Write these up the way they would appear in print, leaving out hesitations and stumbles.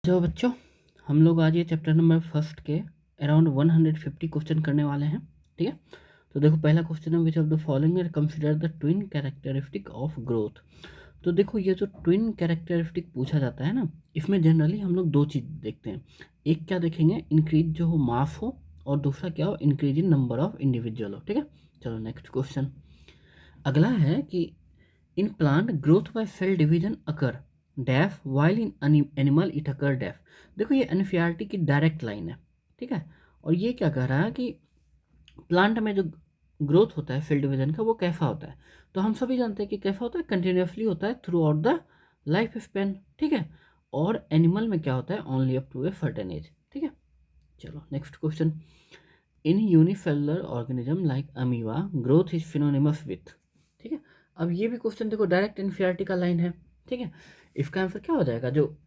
जो बच्चों हम लोग आज ये चैप्टर नंबर फर्स्ट के अराउंड 150 क्वेश्चन करने वाले हैं। ठीक है, तो देखो पहला क्वेश्चन है, which of the following are consider the twin characteristic of growth. तो देखो ये जो ट्विन कैरेक्टरिस्टिक पूछा जाता है ना, इसमें जनरली हम लोग दो चीज़ देखते हैं। एक क्या देखेंगे, इंक्रीज जो हो मास हो, और दूसरा क्या हो, increase in number of individual हो। ठीक है, चलो नेक्स्ट क्वेश्चन। अगला है कि in plant growth by cell division occur dash while in animal it occur dash. देखो ये एनसीईआरटी की डायरेक्ट लाइन है। ठीक है, और ये क्या कह रहा है कि प्लांट में जो ग्रोथ होता है सेल डिवीजन का वो कैसा होता है। तो हम सभी जानते हैं कि कैसा होता है, कंटिन्यूसली होता है throughout the life span. ठीक है, और एनिमल में क्या होता है, only up to a certain age. ठीक है, चलो next question. In unicellular organism like amoeba growth is synonymous with. ठीक है, अब ये भी क्वेश्चन देखो डायरेक्ट एनसीईआरटी का लाइन है। ठीक है, इसका आंसर क्या हो जाएगा, जो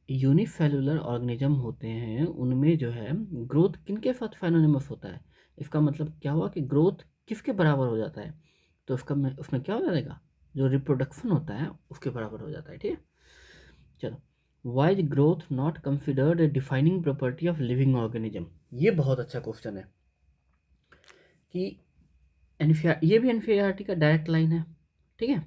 यूनिसेलुलर ऑर्गेनिज्म होते हैं उनमें जो है ग्रोथ किनके साथ फाइनोनिमस होता है। इसका मतलब क्या हुआ कि ग्रोथ किसके बराबर हो जाता है, तो उसका में उसमें क्या हो जाएगा, जो रिप्रोडक्शन होता है उसके बराबर हो जाता है। ठीक है, चलो। Why is growth not considered a defining property of living organism. ये बहुत अच्छा क्वेश्चन है कि ये भी एनसीईआरटी का डायरेक्ट लाइन है। ठीक है,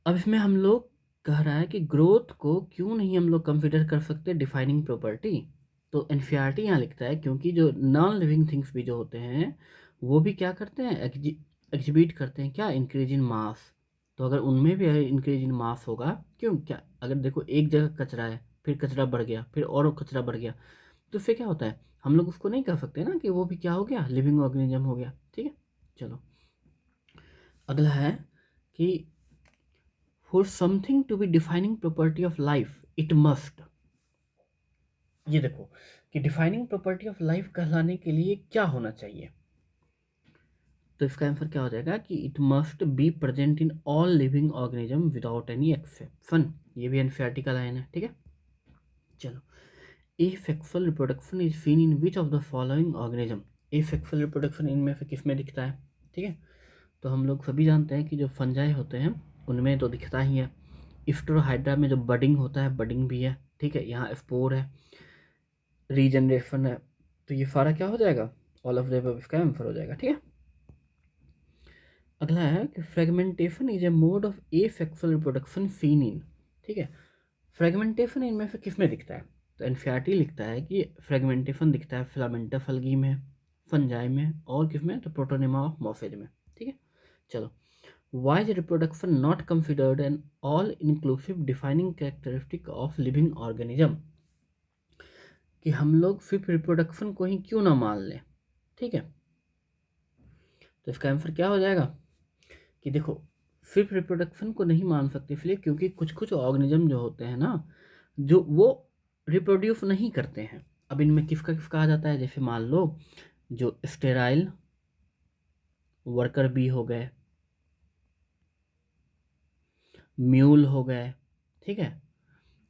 अब इसमें हम लोग कह रहा है कि ग्रोथ को क्यों नहीं हम लोग कंसिडर कर सकते डिफाइनिंग प्रॉपर्टी। तो एनसीईआरटी यहाँ लिखता है क्योंकि जो नॉन लिविंग थिंग्स भी जो होते हैं वो भी क्या करते हैं, एग्जिबिट करते हैं क्या, इंक्रीज इन मास। तो अगर उनमें भी इंक्रीज इन मास होगा, क्यों क्या, अगर देखो एक जगह कचरा है, फिर कचरा बढ़ गया, फिर और कचरा बढ़ गया, तो फिर क्या होता है, हम लोग उसको नहीं कह सकते ना कि वो भी क्या हो गया, लिविंग ऑर्गेनिज्म हो गया। ठीक है, चलो अगला है कि for something to be defining property of life it must. ये देखो कि डिफाइनिंग प्रॉपर्टी ऑफ लाइफ कहलाने के लिए क्या होना चाहिए, तो इसका आंसर क्या हो जाएगा कि it must be present in all living organism without any exception. ये भी एनसीईआरटी का लाइन है। ठीक है, चलो। Asexual reproduction is seen in which of the following organism. Asexual reproduction इनमें से किस में दिखता है। ठीक है, तो हम लोग सभी जानते हैं कि जो फंजाई होते हैं उनमें तो दिखता ही है। इफ्टोहाइड्रा में जो बडिंग होता है, बडिंग भी है। ठीक है, यहाँ स्पोर है, रीजनरेशन है, तो ये सारा क्या हो जाएगा, ऑल ऑफ द अबव इसका आंसर हो जाएगा। ठीक है, अगला है कि fragmentation is a mode of asexual reproduction seen in. ठीक है, फ्रेगमेंटेशन इनमें से किस में दिखता है, तो एनसीईआरटी लिखता है कि फ्रेगमेंटेशन दिखता है फिलामेंटा फल्गी में, फंजाई में, और किस में, तो प्रोटोनेमा ऑफ मॉर्फेज में। ठीक है, चलो। Why is reproduction not considered an all-inclusive defining characteristic of living organism? कि हम लोग सिर्फ रिप्रोडक्शन को ही क्यों ना मान लें। ठीक है, तो इसका आंसर क्या हो जाएगा कि देखो सिर्फ रिप्रोडक्शन को नहीं मान सकते इसलिए क्योंकि कुछ कुछ ऑर्गेनिज्म जो होते हैं ना, जो वो रिप्रोड्यूस नहीं करते हैं। अब इनमें किसका किसका आ जाता है, जैसे मान लो जो स्टेराइल वर्कर बी हो गए, म्यूल हो गए। ठीक है,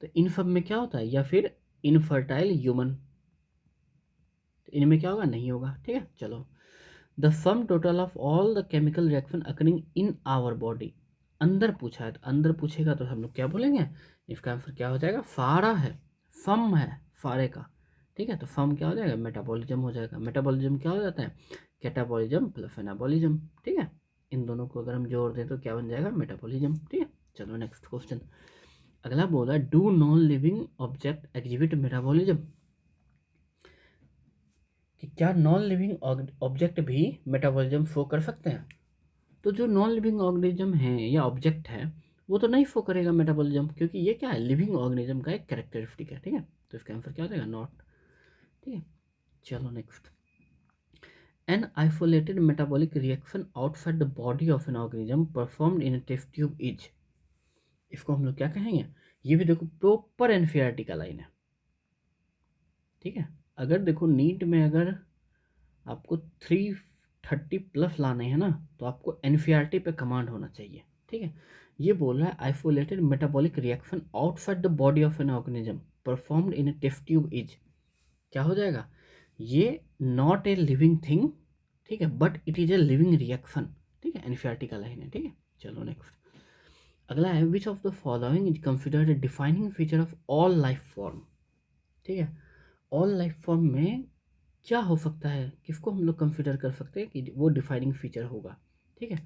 तो इन सब में क्या होता है, या फिर इनफर्टाइल ह्यूमन, तो इनमें क्या होगा, नहीं होगा। ठीक है, चलो। The sum total of all the chemical reaction occurring in our body. अंदर पूछा है तो अंदर पूछेगा तो हम लोग क्या बोलेंगे, इसका आंसर क्या हो जाएगा, फारा है, फम है फारे का। ठीक है, तो फम क्या हो जाएगा, मेटाबॉलिज्म हो जाएगा। मेटाबॉलिज्म क्या हो जाता है, कैटाबॉलिज्म प्लस एनाबॉलिज्म। ठीक है, इन दोनों को अगर हम जोड़ दें तो क्या बन जाएगा, मेटाबॉलिज्म। ठीक है, चलो नेक्स्ट क्वेश्चन। अगला बोला, do non living object exhibit metabolism. कि क्या नॉन लिविंग ऑब्जेक्ट भी मेटाबॉलिज्म शो कर सकते हैं। तो जो नॉन लिविंग ऑर्गेनिज्म है या ऑब्जेक्ट है वो तो नहीं शो करेगा मेटाबॉलिज्म, क्योंकि ये क्या है, लिविंग ऑर्गेनिज्म का एक कैरेक्टरिस्टिक है। ठीक है, तो इसका आंसर क्या हो जाएगा, नॉट। ठीक है, चलो next. An isolated metabolic reaction outside the body of an organism performed in test tube is. इसको हम लोग क्या कहेंगे, ये भी देखो प्रॉपर एनसीईआरटी का लाइन है। ठीक है, अगर देखो नीट में अगर आपको 330 प्लस लाने हैं ना, तो आपको एनसीईआरटी पे कमांड होना चाहिए। ठीक है, ये बोल रहा है isolated metabolic reaction outside the body of an organism performed in a test tube is, क्या हो जाएगा, ये नॉट ए लिविंग थिंग। ठीक है, but it is a living reaction. ठीक है, एनसीईआरटी का लाइन है। ठीक है, चलो नेक्स्ट। अगला है which of the following is considered a defining feature of all life form. ठीक है, ऑल लाइफ फॉर्म में क्या हो सकता है, किसको हम लोग कंसिडर कर सकते हैं कि वो डिफाइनिंग फीचर होगा। ठीक है,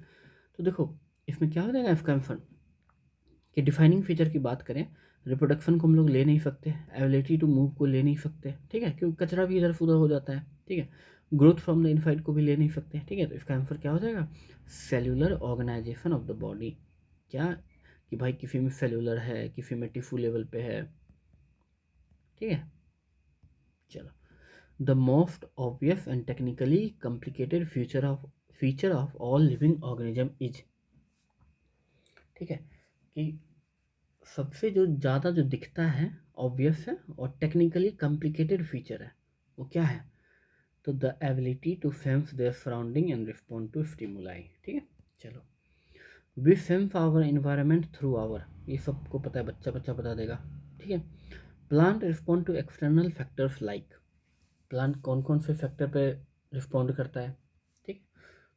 तो देखो इसमें क्या हो जाएगा इसका आंसर कि डिफाइनिंग फीचर की बात करें, रिप्रोडक्शन को हम लोग ले नहीं सकते, एबिलिटी टू मूव को ले नहीं सकते, ठीक है, क्योंकि कचरा भी इधर उधर हो जाता है। ठीक है, ग्रोथ फ्रॉम द इनसाइड को भी ले नहीं सकते। ठीक है, तो इसका आंसर क्या हो जाएगा, cellular organisation of the body. क्या कि भाई किसी में सेल्यूलर है, किसी में टिश्यू लेवल पे है। ठीक है, चलो, the most obvious and technically complicated feature of all living organism is. ठीक है, कि सबसे जो ज़्यादा जो दिखता है, ऑब्वियस है और टेक्निकली कॉम्प्लिकेटेड फीचर है, वो क्या है, तो the ability to sense their surrounding and respond to stimuli. ठीक है, चलो, we sense our environment through our, ये सबको पता है, बच्चा बच्चा बता देगा। ठीक है, plant respond to external factors like, plant कौन कौन से फैक्टर पे रिस्पॉन्ड करता है। ठीक,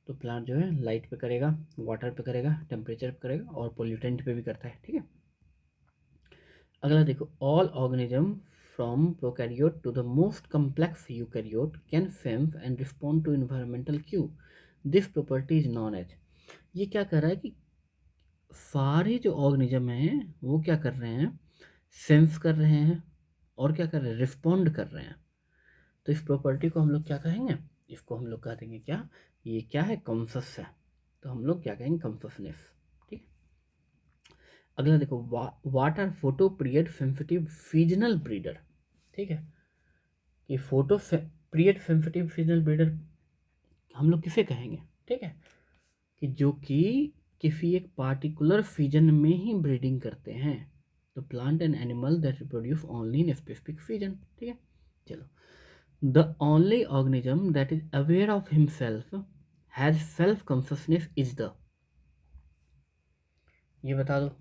तो प्लांट जो है लाइट पे करेगा, वाटर पे करेगा, टेम्परेचर पे करेगा और पोल्यूटेंट पे भी करता है। ठीक है, अगला देखो, all organism from prokaryote to the most complex eukaryote can sense and respond to environmental cue, this property is known as. ये क्या कर रहा है कि सारे जो ऑर्गेनिज्म हैं वो क्या कर रहे हैं, सेंस कर रहे हैं और क्या कर रहे हैं, रिस्पॉन्ड कर रहे हैं। तो इस प्रॉपर्टी को हम लोग क्या कहेंगे, इसको हम लोग कह देंगे क्या, ये क्या है, कॉन्शस है, तो हम लोग क्या कहेंगे, कॉन्शसनेस। ठीक, अगला देखो, what are photoperiod sensitive seasonal breeder. ठीक है, कि photoperiod sensitive seasonal breeder हम लोग किसे कहेंगे। ठीक है, कि जो कि किसी एक पार्टिकुलर सीजन में ही ब्रीडिंग करते हैं, तो plant and animal that reproduce only in specific season. ठीक है, चलो, the only organism that is aware of himself has self consciousness is the, ये बता दो।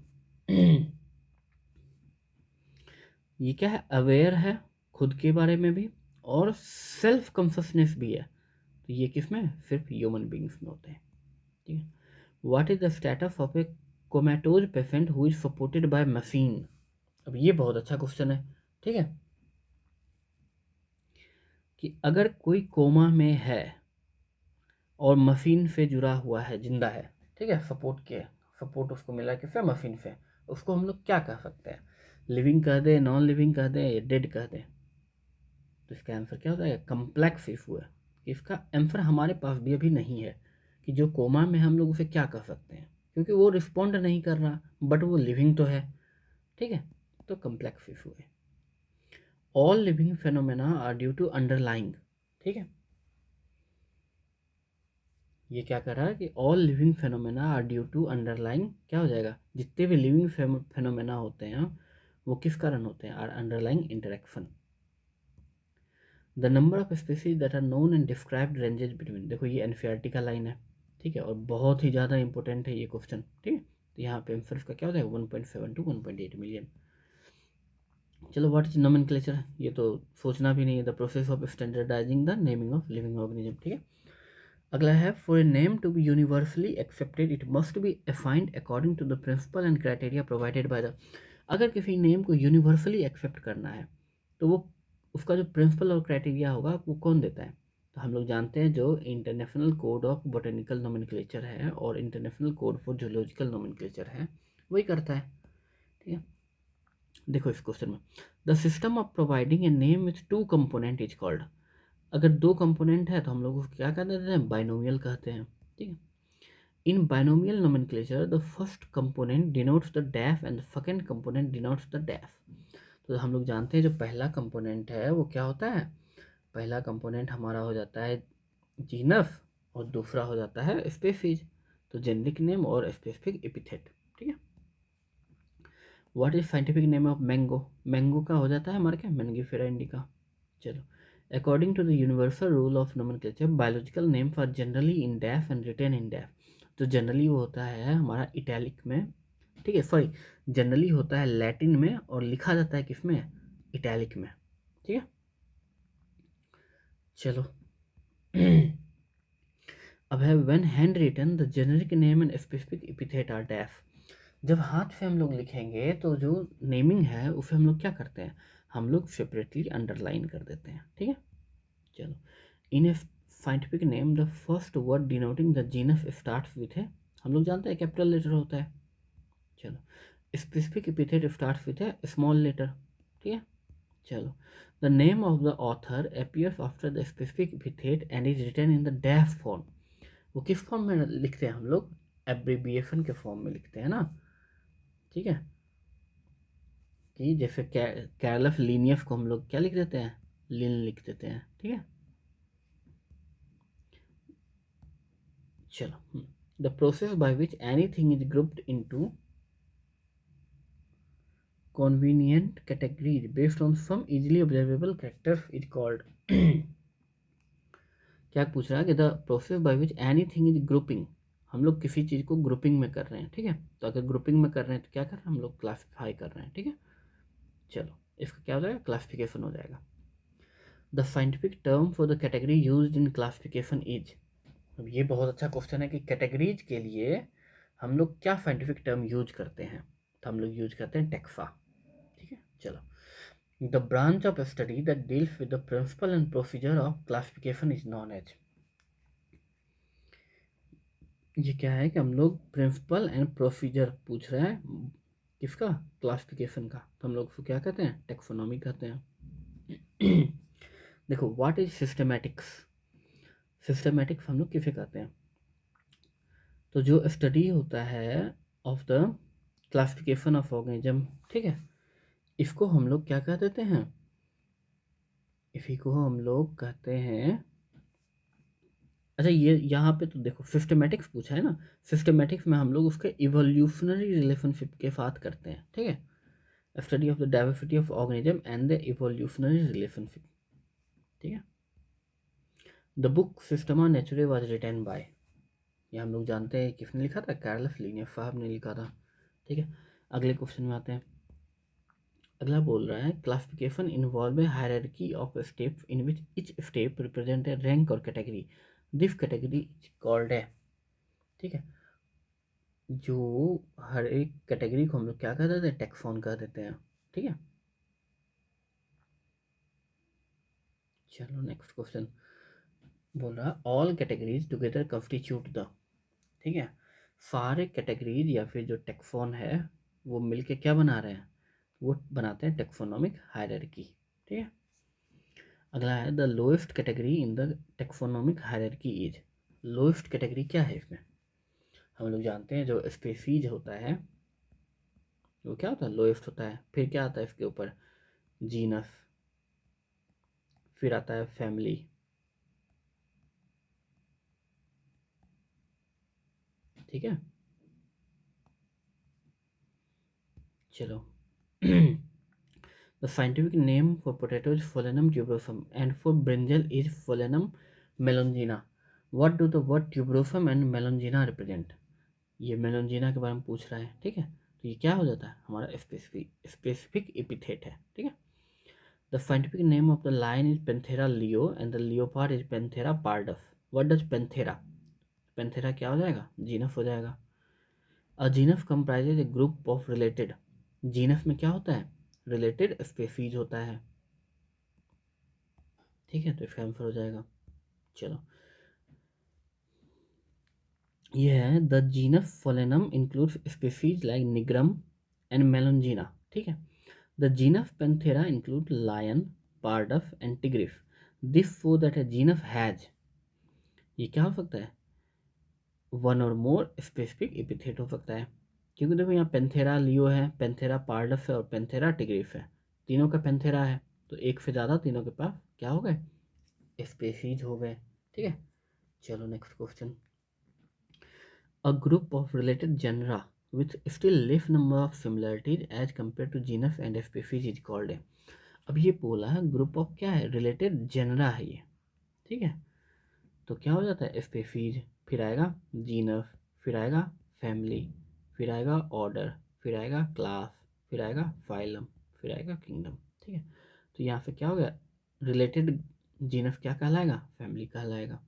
ये क्या है, अवेयर है खुद के बारे में भी और सेल्फ कॉन्शियसनेस भी है, तो ये किस में, सिर्फ ह्यूमन बींग्स में होते हैं। ठीक है, what is the status of a comatose patient who is supported by machine. अब ये बहुत अच्छा क्वेश्चन है। ठीक है, कि अगर कोई कोमा में है और मशीन से जुड़ा हुआ है, जिंदा है, ठीक है, सपोर्ट उसको मिला किससे, मशीन से, उसको हम लोग क्या कह सकते हैं, लिविंग कह दें, नॉन लिविंग कह दें या डेड कह दें। तो इसका आंसर क्या हो जाएगा, कम्प्लेक्स इशू है। इसका आंसर हमारे पास भी अभी नहीं है कि जो कोमा में हम लोग उसे क्या कह सकते हैं, क्योंकि वो रिस्पॉन्ड नहीं कर रहा बट वो लिविंग तो है। ठीक है, तो कम्प्लेक्स इशू है। All living phenomena are due to underlying. ठीक है, ये क्या कर रहा है कि all living phenomena are due to underlying, क्या हो जाएगा, जितने भी लिविंग फेनोमेना होते हैं वो किस कारण होते हैं, are underlying interaction. The number of species that are known and described ranges between, देखो ये एनसीईआरटी का लाइन है। ठीक है, और बहुत ही ज़्यादा इंपॉर्टेंट है ये क्वेश्चन। ठीक है, तो यहाँ पे आंसर इसका क्या हो जाएगा, 1.7 to 1.8 मिलियन। चलो, व्हाट इज नोमेनक्लेचर, ये तो सोचना भी नहीं है, the process of standardising the naming of living organism. ठीक है, अगला है, for a name to be universally accepted it must be assigned according to the principle and criteria provided by the, अगर किसी नेम को यूनिवर्सली एक्सेप्ट करना है तो वो उसका जो प्रिंसिपल और क्राइटेरिया होगा वो कौन देता है, तो हम लोग जानते हैं जो international code of botanical nomenclature है और international code for zoological nomenclature है, वही करता है। ठीक है, देखो इस क्वेश्चन में, the system of providing a name with to component is called, अगर दो कंपोनेंट है तो हम लोग उसको क्या कहते हैं, बाइनोमियल कहते हैं। ठीक है, in binomial nomenclature the first component denotes the डैफ and the second component denotes the डैफ। तो हम लोग जानते हैं जो पहला कंपोनेंट है वो क्या होता है, पहला कंपोनेंट हमारा हो जाता है जीनस और दूसरा हो जाता है स्पेसीज, तो जेनरिक नेम और स्पेसिफिक एपिथेट। ठीक है, what is scientific name of mango, mango का हो जाता है हमारा क्या, मैंगीफेरा इंडिका। चलो, according to the universal rule of nomenclature biological names are generally in dash and written in dash, तो जनरली वो होता है हमारा इटैलिक में। ठीक है, सॉरी, जनरली होता है लैटिन में और लिखा जाता है किसमें, इटैलिक में। ठीक है, चलो, अब है when hand written the generic name and specific epithet are dash, जब हाथ से हम लोग लिखेंगे तो जो नेमिंग है उसे हम लोग क्या करते हैं, हम लोग सेपरेटली अंडरलाइन कर देते हैं, ठीक है। चलो, in a scientific name the first word denoting the genus starts with है, हम लोग जानते हैं कैपिटल लेटर होता है। चलो, स्पेसिफिक एपिथेट स्टार्ट्स विथ है स्मॉल लेटर, ठीक है। चलो, the name of the author appears after the specific epithet and is written in the dash form. वो किस फॉर्म में लिखते हैं हम लोग, एब्रिविएशन के फॉर्म में लिखते हैं ना, ठीक है। कि जैसे कैरलस लीनियस को हम लोग क्या लिख देते हैं, लिन लिख देते हैं, ठीक है। चलो, the process by which anything is grouped into convenient categories based on some easily observable characters is called क्या पूछ रहा है कि the process by which anything is grouping, हम लोग किसी चीज़ को ग्रुपिंग में कर रहे हैं, ठीक है। तो अगर ग्रुपिंग में कर रहे हैं तो क्या कर रहे हैं, हम लोग क्लासिफाई कर रहे हैं, ठीक है। चलो, इसका क्या हो जाएगा, क्लासिफिकेशन हो जाएगा। The scientific term for the category use in classification is, अब ये बहुत अच्छा क्वेश्चन है कि कैटेगरीज के लिए हम लोग क्या साइंटिफिक टर्म यूज करते हैं, तो हम लोग यूज करते हैं टेक्सा, ठीक है। चलो, the branch of study that deals with the principle and procedure of classification is known as, ये क्या है कि हम लोग प्रिंसिपल एंड प्रोसीजर पूछ रहे हैं किसका, क्लासिफिकेशन का, तो हम लोग उसको क्या कहते हैं, टेक्सोनॉमी कहते हैं। देखो, व्हाट इज सिस्टमैटिक्स, सिस्टमैटिक्स हम लोग किसे कहते हैं, तो जो स्टडी होता है of the classification of organism, ठीक है, इसको हम लोग क्या कह देते हैं, इसी को हम लोग कहते हैं, अच्छा ये यहाँ पे तो देखो सिस्टमेटिक्स पूछा है ना, सिस्टमेटिक्स में हम लोग उसके इवोल्यूशनरी रिलेशनशिप के साथ करते हैं, ठीक है, study of the diversity of organism and the evolutionary relationship, ठीक है। The book Systema Naturae was written by, ये हम लोग जानते हैं किसने लिखा था, कार्लस लिनियस साहब ने लिखा था, ठीक है। अगले क्वेश्चन में आते हैं। अगला बोल रहा है classification involve a hierarchy of steps in which each step represent a rank और category, this category is called है, ठीक है। जो हर एक कैटेगरी को हम लोग क्या कह देते हैं, टेक्सॉन कह देते हैं, ठीक है। चलो, नेक्स्ट क्वेश्चन बोल रहा है all categories together constitute the, ठीक है, सारे कैटेगरीज या फिर जो टेक्सॉन है वो मिलके क्या बना रहे हैं, वो बनाते हैं टेक्सोनोमिक हायरार्की, ठीक है। अगला है the lowest category in the taxonomic hierarchy is, lowest category क्या है इसमें, हम लोग जानते हैं जो स्पेसीज होता है वो क्या होता है, लोएस्ट होता है, फिर क्या आता है इसके ऊपर, जीनस, फिर आता है फैमिली, ठीक है। चलो, the scientific name for potato is Solanum tuberosum and for brinjal is Solanum melongena, what do the word tuberosum and melongena represent, ये मेलोंजिना के बारे में पूछ रहा है, ठीक है। तो ये क्या हो जाता है, हमारा स्पेसिफिक एपिथेट है, ठीक है। The scientific name of the lion is Panthera leo and the leopard is Panthera pardus, what does Panthera, Panthera क्या हो जाएगा, जीनस हो जाएगा। A genus comprises a group of related, genus में क्या होता है, रिलेटेड स्पेसीज होता है, ठीक है, तो इसका आंसर हो जाएगा। चलो, ये है the genus Solanum includes species like nigrum and melongena, ठीक है। The genus Panthera include lion, pardus and tigris, this show that a genus has, ये क्या हो सकता है, वन और मोर स्पेसिफिक एपिथेट हो सकता है, क्योंकि देखो यहाँ पेंथेरा लियो है, पेंथेरा पार्डस है और पेंथेरा टिग्रिस है, तीनों का पेंथेरा है, तो एक से ज़्यादा तीनों के पास क्या हो गए, स्पेसीज हो गए, ठीक है। चलो, next question, a group of related genera with still less number of similarities as compare to genus and species is called है, अब ये बोला है ग्रुप ऑफ क्या है, रिलेटेड जनरा है ये, ठीक है। तो क्या हो जाता है, स्पीसीज, फिर आएगा जीनस, फिर आएगा फैमिली, फिर आएगा ऑर्डर, फिर आएगा क्लास, फिर आएगा फाइलम, फिर आएगा किंगडम, ठीक है। तो यहाँ से क्या हो गया, रिलेटेड जीनस क्या कहलाएगा, फैमिली कहलाएगा।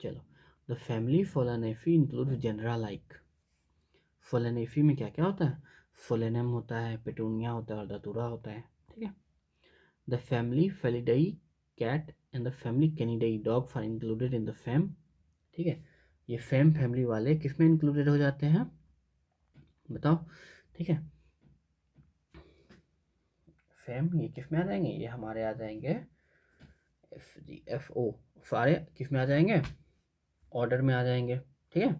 चलो, the family फोलानेफी includes genre like, फोलेनेफी में क्या क्या होता है, फोलेनम होता है, पेटूनिया होता है और दतूरा होता है, ठीक है। The family Felidae cat and the family Canidae dog are included in the fam, ठीक है। ये फैम फैमिली वाले किस में इंक्लूडेड हो जाते हैं, बताओ, ठीक है। फैम ये किस में आ जाएंगे, ये हमारे आ जाएंगे FGFO, सारे किस में आ जाएंगे, ऑर्डर में आ जाएंगे, ठीक है।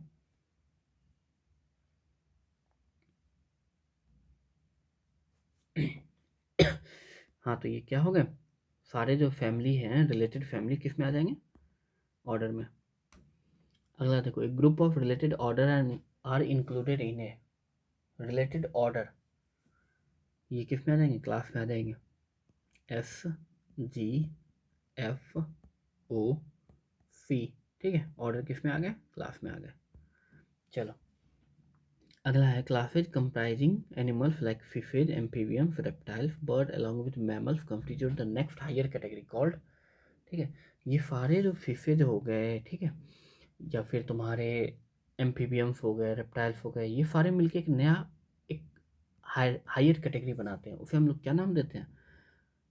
हाँ तो ये क्या हो गए, सारे जो फैमिली हैं रिलेटेड फैमिली किस में आ जाएंगे, ऑर्डर में। अगला देखो, एक group of related order are included in a related order, ये किस में आ जाएंगे, क्लास में आ जाएंगे। SGFOC, ठीक है, ऑर्डर किस में आ गए, क्लास में आ गए। चलो अगला है classes comprising animals like fishes, amphibians, reptiles, bird along with mammals constitute the next higher category called, ठीक है। ये सारे जो फिशेज हो गए, ठीक है, या फिर तुम्हारे एम्फीबियंस हो गए, रेप्टाइल्स हो गए, ये सारे मिलके एक नया एक हायर कैटेगरी बनाते हैं, उसे हम लोग क्या नाम देते हैं,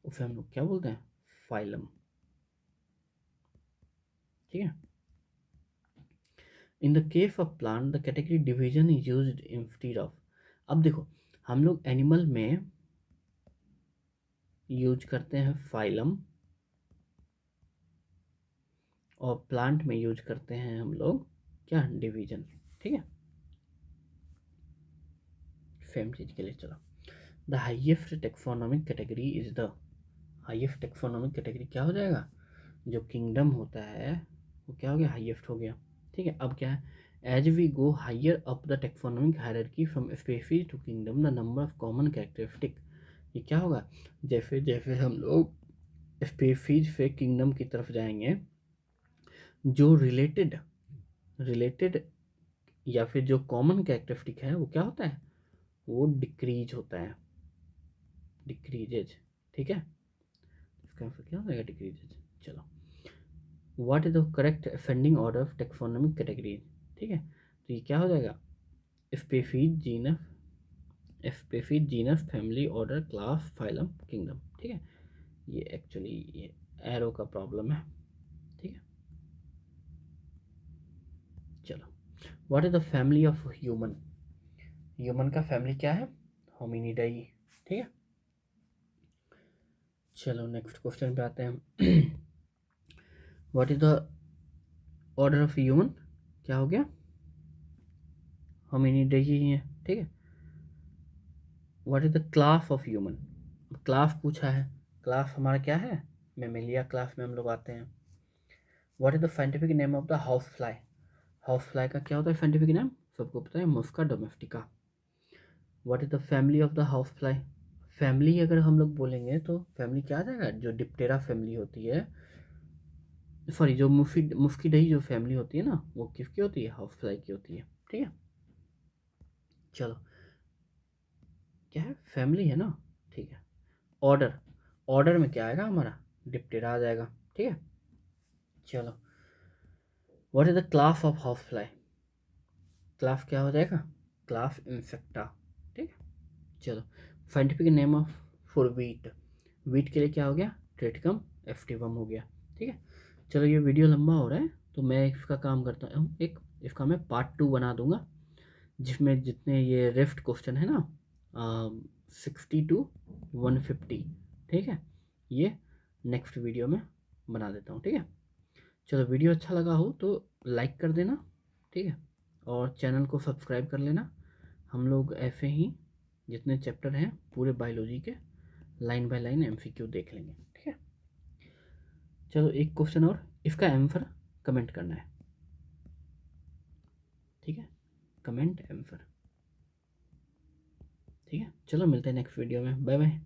उसे हम लोग क्या बोलते हैं, फाइलम, ठीक है। In the case of plant the category division is used instead of, अब देखो हम लोग एनिमल में यूज करते हैं फाइलम और प्लांट में यूज करते हैं हम लोग क्या, डिवीजन, ठीक है, सेम चीज के लिए। चलो the highest taxonomic category is the, highest taxonomic category क्या हो जाएगा, जो किंगडम होता है वो क्या हो गया, हाईएस्ट हो गया, ठीक है। अब क्या है, as we go higher up the taxonomic hierarchy from species to kingdom the number of common characteristic, ये क्या होगा, जैसे जैसे हम लोग स्पीशीज से किंगडम की तरफ जाएंगे, जो रिलेटेड रिलेटेड या फिर जो कॉमन कैरेक्टरिस्टिक है वो क्या होता है, वो डिक्रीज होता है, डिक्रीजेज, ठीक है। इसका आंसर क्या हो जाएगा, डिक्रीजेज। चलो what is the correct ascending order of taxonomic category, ठीक है, तो ये क्या हो जाएगा, species, genus, species, genus, family, order, class, phylum, kingdom, ठीक है। ये एक्चुअली ये एरो का प्रॉब्लम है, ठीक है। चलो what is the family of human, human का फैमिली क्या है, होमिनिडाई, ठीक है। चलो नेक्स्ट क्वेश्चन पे आते हैं। What is the order of human, क्या हो गया, होमिनिडाई ही है, ठीक है। What is the class of human, class पूछा है, क्लास हमारा क्या है, मेमेलिया क्लास में हम लोग आते हैं। What is the scientific name of the house fly, house fly का क्या होता है साइंटिफिक नेम, सबको पता है, मुस्का domestica. What is the family of the house fly, family अगर हम लोग बोलेंगे तो फैमिली क्या आ जाएगा, जो डिप्टेरा फैमिली होती है, सॉरी जो मुस्किडई जो फैमिली होती है ना, वो किसकी होती है, हाउस फ्लाई की होती है, ठीक है। चलो क्या है, फैमिली है ना, ठीक है। ऑर्डर, ऑर्डर में क्या आएगा हमारा, डिप्टेरा आ जाएगा, ठीक है। चलो what is the class of house fly, class क्या हो जाएगा, क्लास इंसेक्टा, ठीक है। चलो scientific name of for wheat, wheat के लिए क्या हो गया, ट्रेटिकम एफ्टिवम हो गया, ठीक है। चलो ये वीडियो लंबा हो रहा है तो मैं इसका काम करता हूँ, एक इसका मैं पार्ट 2 बना दूंगा, जिसमें जितने ये रेफ्ट क्वेश्चन है ना 60 to 150, ठीक है, ये नेक्स्ट वीडियो में बना देता हूँ, ठीक है। चलो वीडियो अच्छा लगा हो तो लाइक कर देना, ठीक है, और चैनल को सब्सक्राइब कर लेना। हम लोग ऐसे ही जितने चैप्टर हैं पूरे बायोलॉजी के लाइन बाय लाइन MCQ देख लेंगे, ठीक है। चलो एक क्वेश्चन और, इसका आंसर कमेंट करना है, ठीक है, कमेंट आंसर, ठीक है। चलो मिलते हैं नेक्स्ट वीडियो में, बाय बाय।